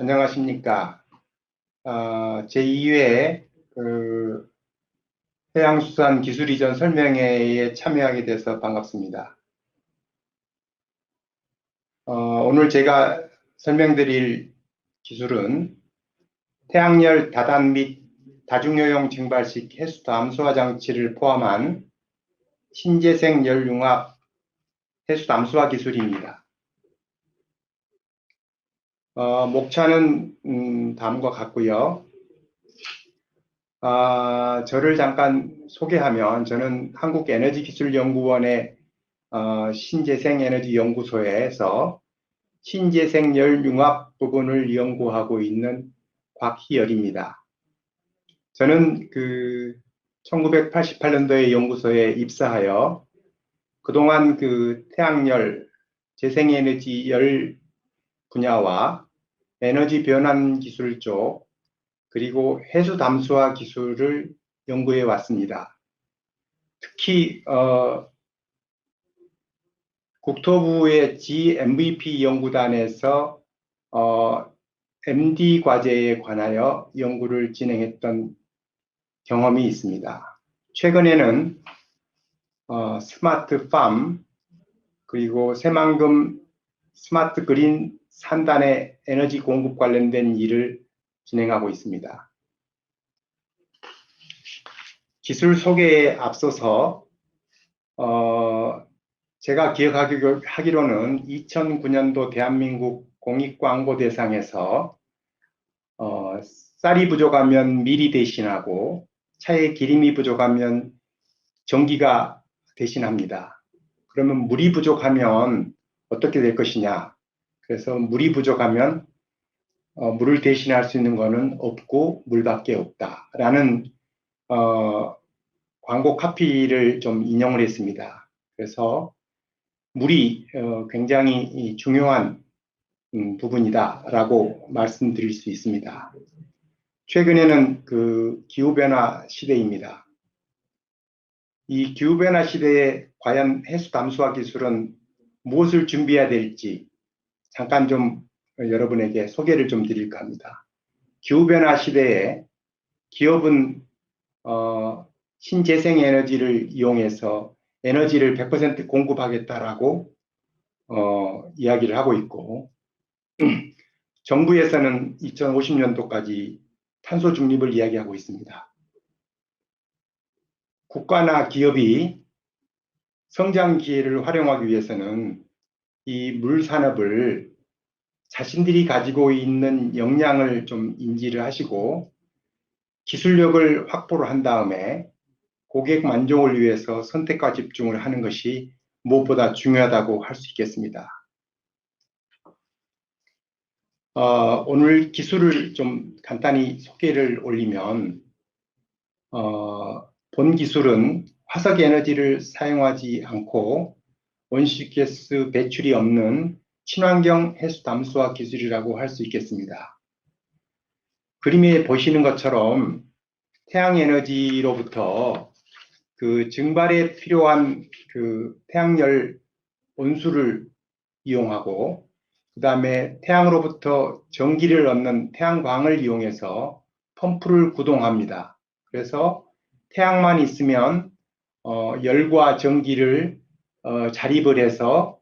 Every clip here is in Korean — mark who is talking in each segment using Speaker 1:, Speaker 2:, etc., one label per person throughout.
Speaker 1: 안녕하십니까. 제2회 해양수산 기술이전 설명회에 참여하게 돼서 반갑습니다. 오늘 제가 설명드릴 기술은 태양열 다단 및 다중효용 증발식 해수 담수화 장치를 포함한 신재생 열융합 해수 담수화 기술입니다. 목차는 다음과 같고요. 저를 잠깐 소개하면 저는 한국에너지기술연구원의 신재생에너지연구소에서 신재생열융합 부분을 연구하고 있는 곽희열입니다. 저는 1988년도에 연구소에 입사하여 그동안 태양열, 재생에너지 열 분야와 에너지 변환 기술 쪽 그리고 해수 담수화 기술을 연구해 왔습니다. 특히 국토부의 GMVP 연구단에서 MD 과제에 관하여 연구를 진행했던 경험이 있습니다. 최근에는 스마트팜 그리고 새만금 스마트 그린 산단의 에너지 공급 관련된 일을 진행하고 있습니다. 기술 소개에 앞서서 제가 기억하기로는 2009년도 대한민국 공익광고대상에서 쌀이 부족하면 밀이 대신하고 차에 기름이 부족하면 전기가 대신합니다. 그러면 물이 부족하면 어떻게 될 것이냐? 그래서 물이 부족하면 물을 대신할 수 있는 것은 없고 물밖에 없다라는 광고 카피를 좀 인용을 했습니다. 그래서 물이 굉장히 중요한 부분이다라고 말씀드릴 수 있습니다. 최근에는 기후변화 시대입니다. 이 기후변화 시대에 과연 해수 담수화 기술은 무엇을 준비해야 될지 잠깐 좀 여러분에게 소개를 좀 드릴까 합니다. 기후변화 시대에 기업은 신재생에너지를 이용해서 에너지를 100% 공급하겠다라고 이야기를 하고 있고 정부에서는 2050년도까지 탄소 중립을 이야기하고 있습니다. 국가나 기업이 성장 기회를 활용하기 위해서는 이 물 산업을 자신들이 가지고 있는 역량을 좀 인지를 하시고 기술력을 확보를 한 다음에 고객 만족을 위해서 선택과 집중을 하는 것이 무엇보다 중요하다고 할 수 있겠습니다. 오늘 기술을 좀 간단히 소개를 올리면 본 기술은 화석 에너지를 사용하지 않고 온실가스 배출이 없는 친환경 해수 담수화 기술이라고 할 수 있겠습니다. 그림에 보시는 것처럼 태양에너지로부터 증발에 필요한 태양열 온수를 이용하고 그 다음에 태양으로부터 전기를 얻는 태양광을 이용해서 펌프를 구동합니다. 그래서 태양만 있으면 열과 전기를 자립을 해서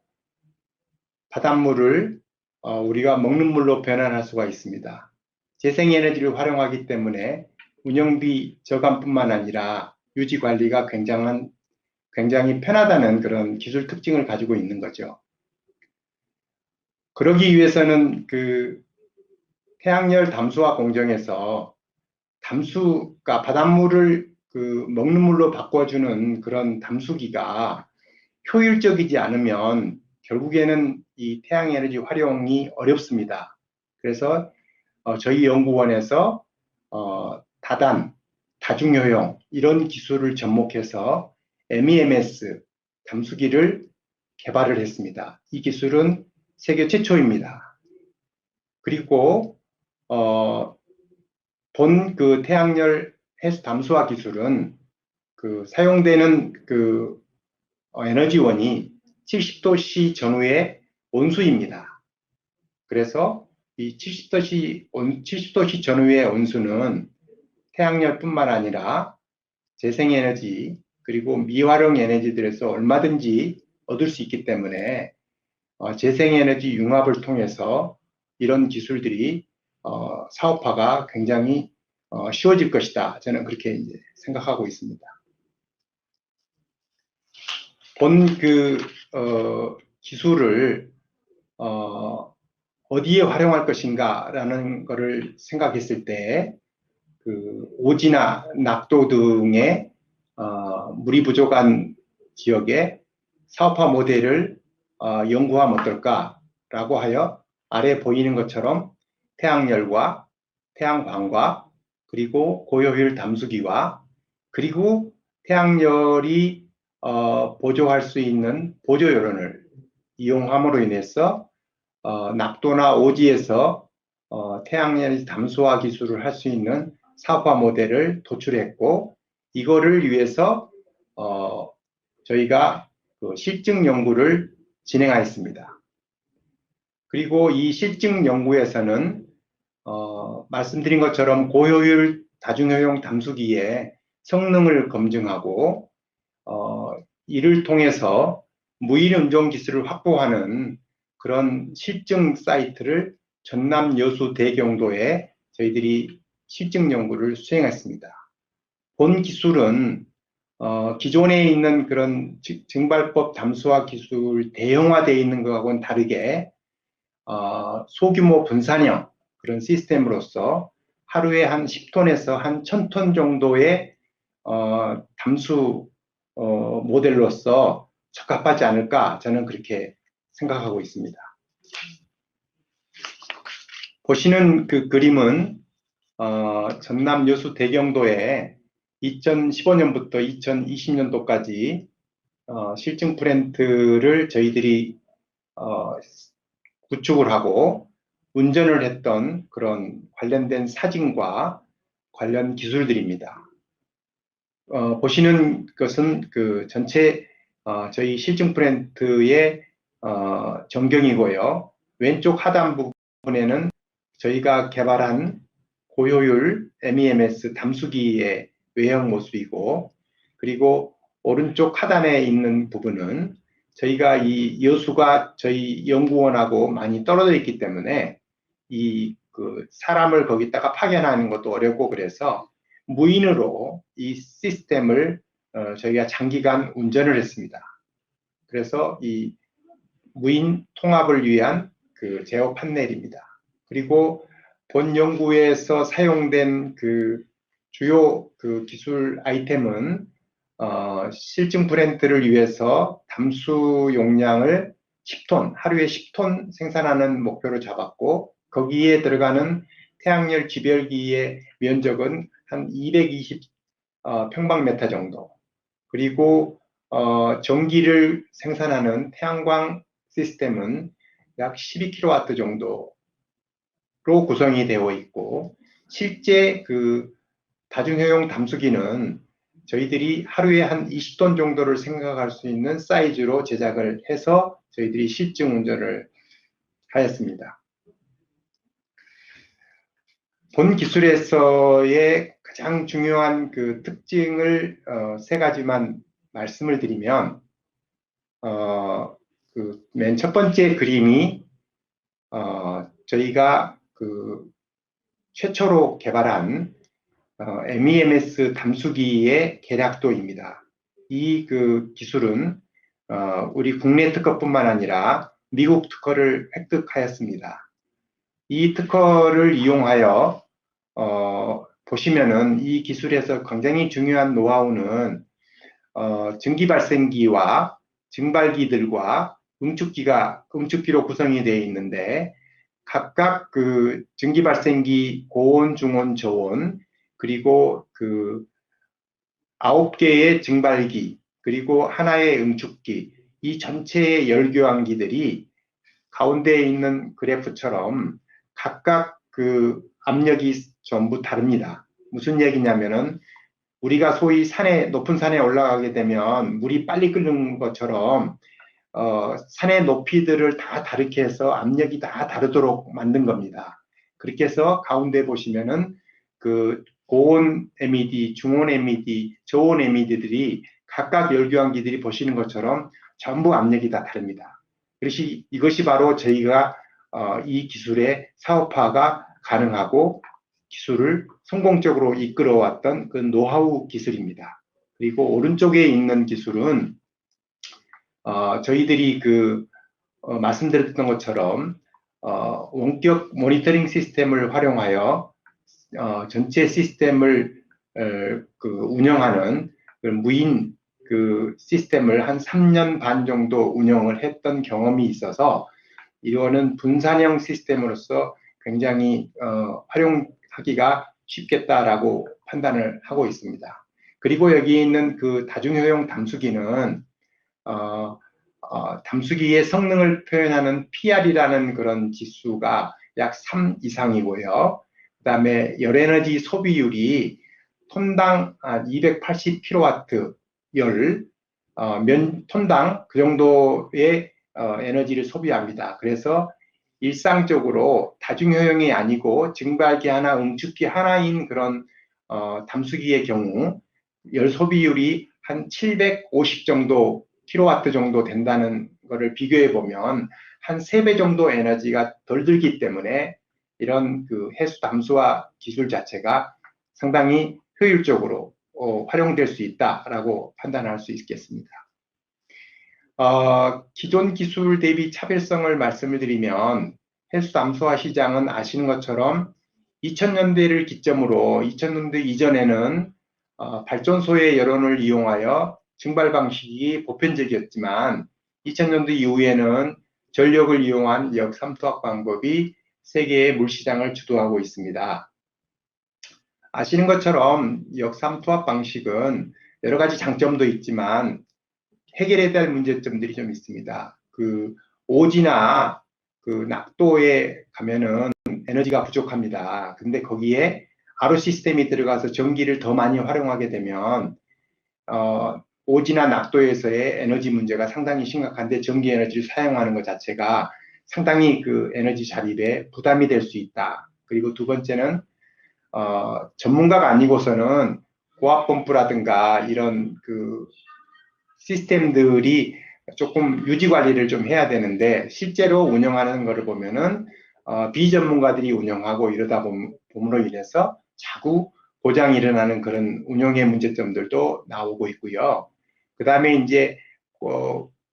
Speaker 1: 바닷물을 우리가 먹는 물로 변환할 수가 있습니다. 재생에너지를 활용하기 때문에 운영비 저감뿐만 아니라 유지 관리가 굉장히 편하다는 그런 기술 특징을 가지고 있는 거죠. 그러기 위해서는 태양열 담수화 공정에서 담수가 바닷물을 먹는 물로 바꿔주는 그런 담수기가 효율적이지 않으면 결국에는 이 태양에너지 활용이 어렵습니다. 그래서 저희 연구원에서 다단, 다중효용 이런 기술을 접목해서 MEMS 담수기를 개발을 했습니다. 이 기술은 세계 최초입니다. 그리고 본 태양열 해수 담수화 기술은 사용되는 에너지원이 70도씨 전후의 온수입니다. 그래서 이 70도씨 전후의 온수는 태양열뿐만 아니라 재생에너지 그리고 미활용 에너지들에서 얼마든지 얻을 수 있기 때문에 재생에너지 융합을 통해서 이런 기술들이 사업화가 굉장히 쉬워질 것이다. 저는 그렇게 이제 생각하고 있습니다. 본 기술을 어디에 활용할 것인가라는 것을 생각했을 때 오지나 낙도 등의 물이 부족한 지역에 사업화 모델을 연구하면 어떨까라고 하여 아래 보이는 것처럼 태양열과 태양광과 그리고 고효율 담수기와 그리고 태양열이 보조할 수 있는 보조요런을 이용함으로 인해서 낙도나 오지에서 태양열 담수화 기술을 할 수 있는 사업화 모델을 도출했고, 이거를 위해서 저희가 실증 연구를 진행하였습니다. 그리고 이 실증 연구에서는 말씀드린 것처럼 고효율 다중효용 담수기의 성능을 검증하고 이를 통해서 무인 운전 기술을 확보하는 그런 실증 사이트를 전남 여수 대경도에 저희들이 실증 연구를 수행했습니다. 본 기술은 기존에 있는 그런 증발법 담수화 기술 대형화되어 있는 것하고는 다르게 소규모 분산형 그런 시스템으로서 하루에 한 10톤에서 한 1000톤 정도의 담수 모델로서 적합하지 않을까, 저는 그렇게 생각하고 있습니다. 보시는 그 그림은 전남 여수 대경도에 2015년부터 2020년도까지 실증 플랜트를 저희들이 구축을 하고 운전을 했던 그런 관련된 사진과 관련 기술들입니다. 보시는 것은 그 전체 저희 실증 플랜트의 전경이고요. 왼쪽 하단 부분에는 저희가 개발한 고효율 MEMS 담수기의 외형 모습이고, 그리고 오른쪽 하단에 있는 부분은 저희가 이 여수가 저희 연구원하고 많이 떨어져 있기 때문에 사람을 거기다가 파견하는 것도 어렵고, 그래서 무인으로 이 시스템을 저희가 장기간 운전을 했습니다. 그래서 이 무인 통합을 위한 그 제어 판넬입니다. 그리고 본 연구에서 사용된 그 주요 기술 아이템은 실증 브랜드를 위해서 담수 용량을 10톤, 하루에 10톤 생산하는 목표를 잡았고, 거기에 들어가는 태양열 지별기의 면적은 한 220 평방미터 정도, 그리고 전기를 생산하는 태양광 시스템은 약 12kW 정도로 구성이 되어 있고, 실제 그 다중효용 담수기는 저희들이 하루에 한 20톤 정도를 생각할 수 있는 사이즈로 제작을 해서 저희들이 실증 운전을 하였습니다. 본 기술에서의 가장 중요한 그 특징을 세 가지만 말씀을 드리면, 맨 첫 번째 그림이 저희가 최초로 개발한 MEMS 담수기의 계략도입니다. 이 기술은 우리 국내 특허뿐만 아니라 미국 특허를 획득하였습니다. 이 특허를 이용하여 보시면은 이 기술에서 굉장히 중요한 노하우는 증기발생기와 증발기들과 응축기로 구성이 되어 있는데, 각각 그 증기발생기 고온, 중온, 저온, 그리고 9개의 증발기, 그리고 하나의 응축기, 이 전체의 열교환기들이 가운데에 있는 그래프처럼 각각 그 압력이 전부 다릅니다. 무슨 얘기냐면은 우리가 소위 높은 산에 올라가게 되면 물이 빨리 끓는 것처럼 산의 높이들을 다 다르게 해서 압력이 다 다르도록 만든 겁니다. 그렇게 해서 가운데 보시면은 그 고온 MED, 중온 MED, 저온 MED들이 각각 열교환기들이 보시는 것처럼 전부 압력이 다 다릅니다. 이것이 바로 저희가 이 기술의 사업화가 가능하고 기술을 성공적으로 이끌어왔던 그 노하우 기술입니다. 그리고 오른쪽에 있는 기술은 저희들이 말씀드렸던 것처럼 원격 모니터링 시스템을 활용하여 전체 시스템을 운영하는 무인 시스템을 한 3년 반 정도 운영을 했던 경험이 있어서 이거는 분산형 시스템으로서 굉장히 활용하기가 쉽겠다라고 판단을 하고 있습니다. 그리고 여기 있는 그 다중효용 담수기는 담수기의 성능을 표현하는 PR이라는 그런 지수가 약 3 이상이고요. 그 다음에 열에너지 소비율이 톤당 280kW 열, 톤당 그 정도의 에너지를 소비합니다. 그래서 일상적으로 다중효용이 아니고 증발기 하나, 응축기 하나인 그런 담수기의 경우 열 소비율이 한 750 정도 킬로와트 정도 된다는 것을 비교해 보면 한 3배 정도 에너지가 덜 들기 때문에 이런 해수 담수화 기술 자체가 상당히 효율적으로 활용될 수 있다라고 판단할 수 있겠습니다. 기존 기술 대비 차별성을 말씀을 드리면 해수 담수화 시장은 아시는 것처럼 2000년대를 기점으로 2000년대 이전에는 발전소의 여론을 이용하여 증발 방식이 보편적이었지만 2000년대 이후에는 전력을 이용한 역삼투압 방법이 세계의 물시장을 주도하고 있습니다. 아시는 것처럼 역삼투압 방식은 여러 가지 장점도 있지만 해결해야 될 문제점들이 좀 있습니다. 오지나 낙도에 가면은 에너지가 부족합니다. 근데 거기에 RO 시스템이 들어가서 전기를 더 많이 활용하게 되면 오지나 낙도에서의 에너지 문제가 상당히 심각한데 전기 에너지를 사용하는 것 자체가 상당히 에너지 자립에 부담이 될 수 있다. 그리고 두 번째는 전문가가 아니고서는 고압 펌프라든가 이런 시스템들이 조금 유지 관리를 좀 해야 되는데 실제로 운영하는 것을 보면은 비전문가들이 운영하고 이러다 봄으로 인해서 자꾸 고장이 일어나는 그런 운영의 문제점들도 나오고 있고요. 그 다음에 이제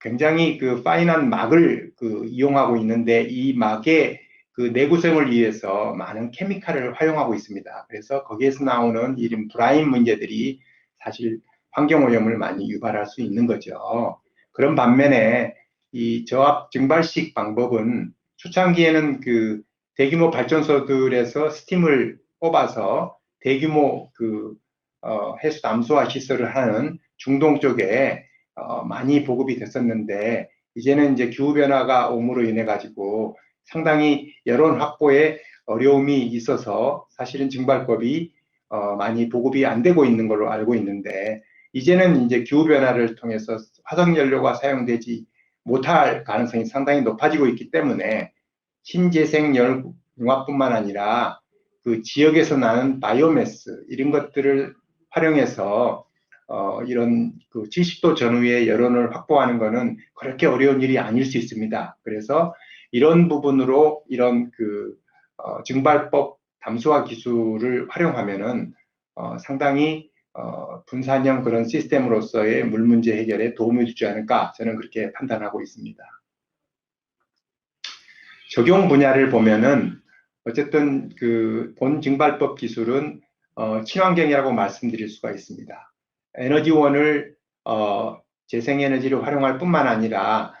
Speaker 1: 굉장히 파인한 막을 이용하고 있는데 이 막의 내구성을 위해서 많은 케미칼을 활용하고 있습니다. 그래서 거기에서 나오는 이런 브라임 문제들이 사실 환경오염을 많이 유발할 수 있는 거죠. 그런 반면에 이 저압 증발식 방법은 초창기에는 대규모 발전소들에서 스팀을 뽑아서 대규모 해수 담수화 시설을 하는 중동 쪽에 많이 보급이 됐었는데 이제는 이제 기후변화가 옴으로 인해 가지고 상당히 여론 확보에 어려움이 있어서 사실은 증발법이 많이 보급이 안 되고 있는 걸로 알고 있는데 이제는 이제 기후변화를 통해서 화석연료가 사용되지 못할 가능성이 상당히 높아지고 있기 때문에 신재생용합뿐만 아니라 지역에서 나는 바이오매스 이런 것들을 활용해서 이런 70도 전후의 여론을 확보하는 것은 그렇게 어려운 일이 아닐 수 있습니다. 그래서 이런 부분으로 이런 증발법 담수화 기술을 활용하면은 상당히 분산형 그런 시스템으로서의 물 문제 해결에 도움이 되지 않을까 저는 그렇게 판단하고 있습니다. 적용 분야를 보면은 어쨌든 본 증발법 기술은 친환경이라고 말씀드릴 수가 있습니다. 에너지원을 재생에너지를 활용할 뿐만 아니라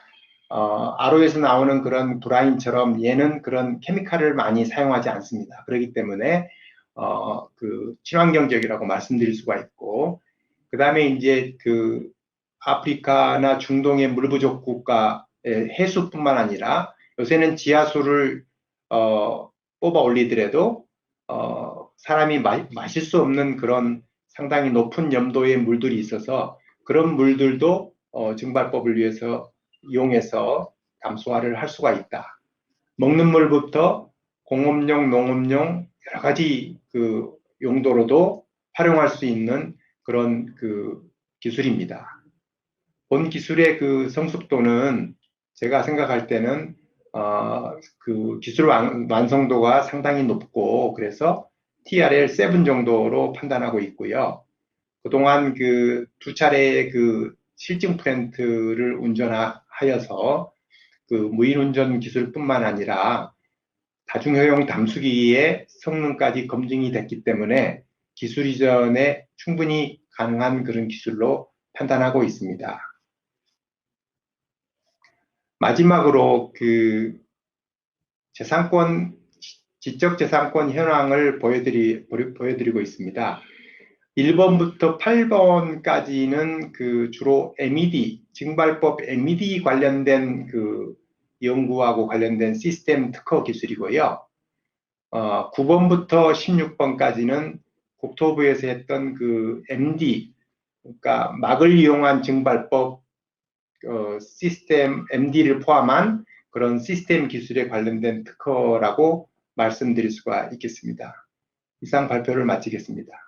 Speaker 1: RO에서 나오는 그런 브라인처럼 얘는 그런 케미칼을 많이 사용하지 않습니다. 그렇기 때문에 친환경적이라고 말씀드릴 수가 있고 그 다음에 이제 아프리카나 중동의 물 부족 국가의 해수뿐만 아니라 요새는 지하수를 뽑아 올리더라도 사람이 마실 수 없는 그런 상당히 높은 염도의 물들이 있어서 그런 물들도 증발법을 위해서 이용해서 담소화를 할 수가 있다. 먹는 물부터 공업용, 농업용 여러 가지 그 용도로도 활용할 수 있는 그런 그 기술입니다. 본 기술의 그 성숙도는 제가 생각할 때는 그 기술 완성도가 상당히 높고 그래서 TRL7 정도로 판단하고 있고요. 그동안 그 두 차례의 그 실증 플랜트를 운전하여서 그 무인운전 기술뿐만 아니라 다중효용 담수기의 성능까지 검증이 됐기 때문에 기술 이전에 충분히 가능한 그런 기술로 판단하고 있습니다. 마지막으로 그 지적재산권 현황을 보여드리고 있습니다. 1번부터 8번까지는 그 주로 MED, 증발법 MED 관련된 그 연구하고 관련된 시스템 특허 기술이고요. 9번부터 16번까지는 국토부에서 했던 그 MD, 그러니까 막을 이용한 증발법 시스템 MD를 포함한 그런 시스템 기술에 관련된 특허라고 말씀드릴 수가 있겠습니다. 이상 발표를 마치겠습니다.